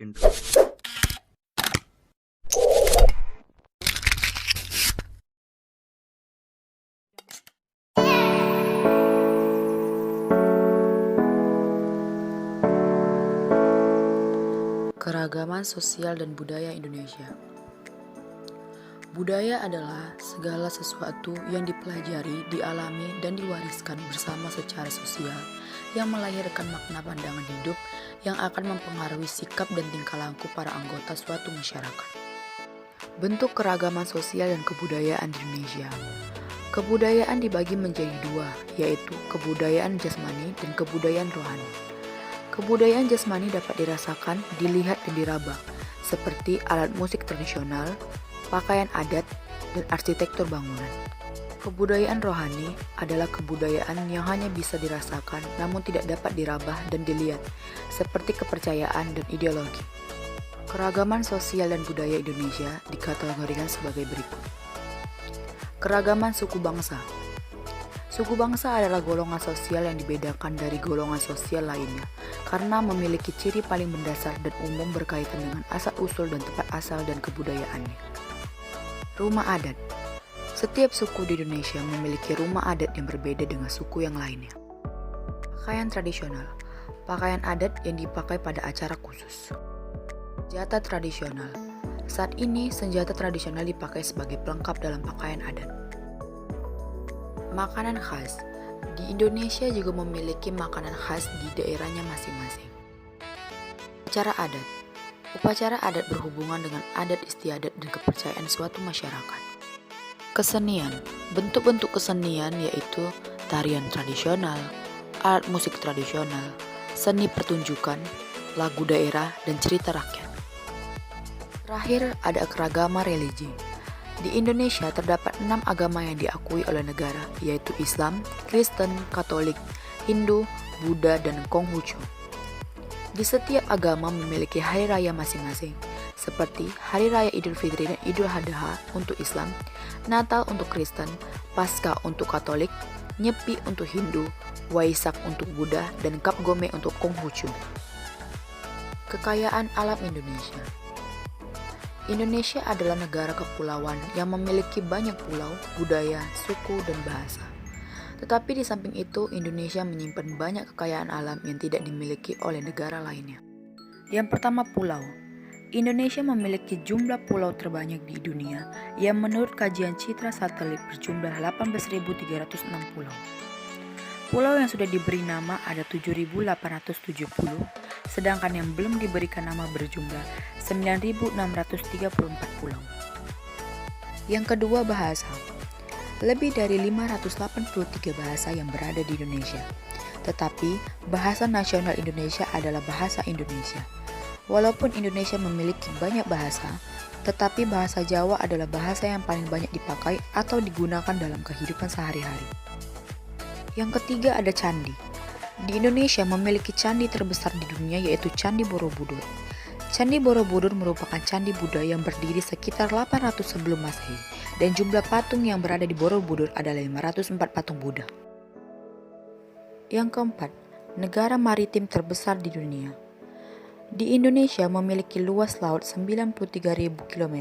Intro. Keragaman sosial dan budaya Indonesia. Budaya adalah segala sesuatu yang dipelajari, dialami, dan diwariskan bersama secara sosial yang melahirkan makna pandangan hidup yang akan mempengaruhi sikap dan tingkah laku para anggota suatu masyarakat. Bentuk keragaman sosial dan kebudayaan di Indonesia. Kebudayaan dibagi menjadi dua, yaitu kebudayaan jasmani dan kebudayaan rohani. Kebudayaan jasmani dapat dirasakan, dilihat, dan diraba, seperti alat musik tradisional, pakaian adat, dan arsitektur bangunan. Kebudayaan rohani adalah kebudayaan yang hanya bisa dirasakan namun tidak dapat diraba dan dilihat, seperti kepercayaan dan ideologi. Keragaman sosial dan budaya Indonesia dikategorikan sebagai berikut. Keragaman suku bangsa. Suku bangsa adalah golongan sosial yang dibedakan dari golongan sosial lainnya karena memiliki ciri paling mendasar dan umum berkaitan dengan asal-usul dan tempat asal dan kebudayaannya. Rumah adat. Setiap suku di Indonesia memiliki rumah adat yang berbeda dengan suku yang lainnya. Pakaian tradisional. Pakaian adat yang dipakai pada acara khusus. Senjata tradisional. Saat ini, senjata tradisional dipakai sebagai pelengkap dalam pakaian adat. Makanan khas. Di Indonesia juga memiliki makanan khas di daerahnya masing-masing. Upacara adat. Upacara adat berhubungan dengan adat istiadat dan kepercayaan suatu masyarakat. Kesenian. Bentuk-bentuk kesenian yaitu tarian tradisional, alat musik tradisional, seni pertunjukan, lagu daerah, dan cerita rakyat. Terakhir, ada keragaman religi. Di Indonesia terdapat 6 agama yang diakui oleh negara, yaitu Islam, Kristen, Katolik, Hindu, Buddha, dan Konghucu. Di setiap agama memiliki hari raya masing-masing, seperti Hari Raya Idul Fitri dan Idul Adha untuk Islam, Natal untuk Kristen, Paskah untuk Katolik, Nyepi untuk Hindu, Waisak untuk Buddha, dan Cap Gome untuk Konghucu. Kekayaan alam Indonesia. Indonesia adalah negara kepulauan yang memiliki banyak pulau, budaya, suku, dan bahasa. Tetapi di samping itu, Indonesia menyimpan banyak kekayaan alam yang tidak dimiliki oleh negara lainnya. Yang pertama, pulau. Indonesia memiliki jumlah pulau terbanyak di dunia yang menurut kajian Citra Satelit berjumlah 18.306 pulau. Pulau yang sudah diberi nama ada 7.870, sedangkan yang belum diberikan nama berjumlah 9.634 pulau. Yang kedua, bahasa. Lebih dari 583 bahasa yang berada di Indonesia. Tetapi, bahasa nasional Indonesia adalah bahasa Indonesia. Walaupun Indonesia memiliki banyak bahasa, tetapi bahasa Jawa adalah bahasa yang paling banyak dipakai atau digunakan dalam kehidupan sehari-hari. Yang ketiga, ada candi. Di Indonesia memiliki candi terbesar di dunia yaitu Candi Borobudur. Candi Borobudur merupakan candi Buddha yang berdiri sekitar 800 sebelum Masehi dan jumlah patung yang berada di Borobudur adalah 504 patung Buddha. Yang keempat, negara maritim terbesar di dunia. Di Indonesia memiliki luas laut 93.000 km.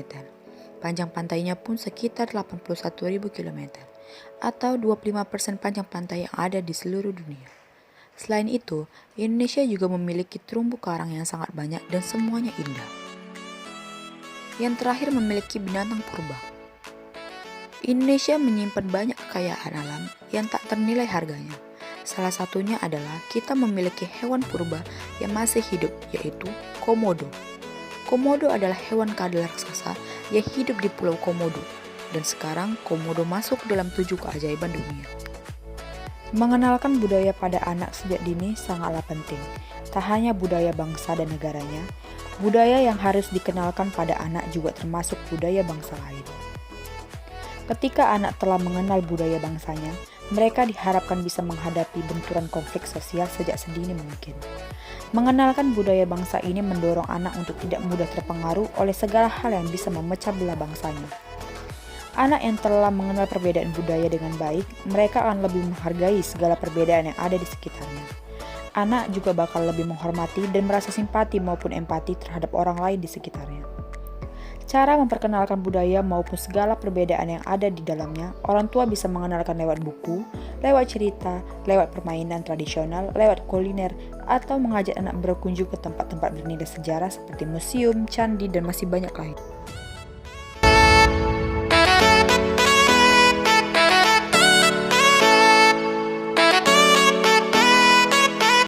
Panjang pantainya pun sekitar 81.000 km. Atau 25% panjang pantai yang ada di seluruh dunia. Selain itu, Indonesia juga memiliki terumbu karang yang sangat banyak dan semuanya indah. Yang terakhir, memiliki binatang purba. Indonesia menyimpan banyak kekayaan alam yang tak ternilai harganya. Salah satunya adalah kita memiliki hewan purba yang masih hidup, yaitu komodo. Komodo adalah hewan kadal raksasa yang hidup di Pulau Komodo. Dan sekarang komodo masuk dalam 7 keajaiban dunia. Mengenalkan budaya pada anak sejak dini sangatlah penting. Tak hanya budaya bangsa dan negaranya, budaya yang harus dikenalkan pada anak juga termasuk budaya bangsa lain. Ketika anak telah mengenal budaya bangsanya, mereka diharapkan bisa menghadapi benturan konflik sosial sejak sedini mungkin. Mengenalkan budaya bangsa ini mendorong anak untuk tidak mudah terpengaruh oleh segala hal yang bisa memecah belah bangsanya. Anak yang telah mengenal perbedaan budaya dengan baik, mereka akan lebih menghargai segala perbedaan yang ada di sekitarnya. anak juga bakal lebih menghormati dan merasa simpati maupun empati terhadap orang lain di sekitarnya. Cara memperkenalkan budaya maupun segala perbedaan yang ada di dalamnya, orang tua bisa mengenalkan lewat buku, lewat cerita, lewat permainan tradisional, lewat kuliner, atau mengajak anak berkunjung ke tempat-tempat bernilai sejarah seperti museum, candi, dan masih banyak lain.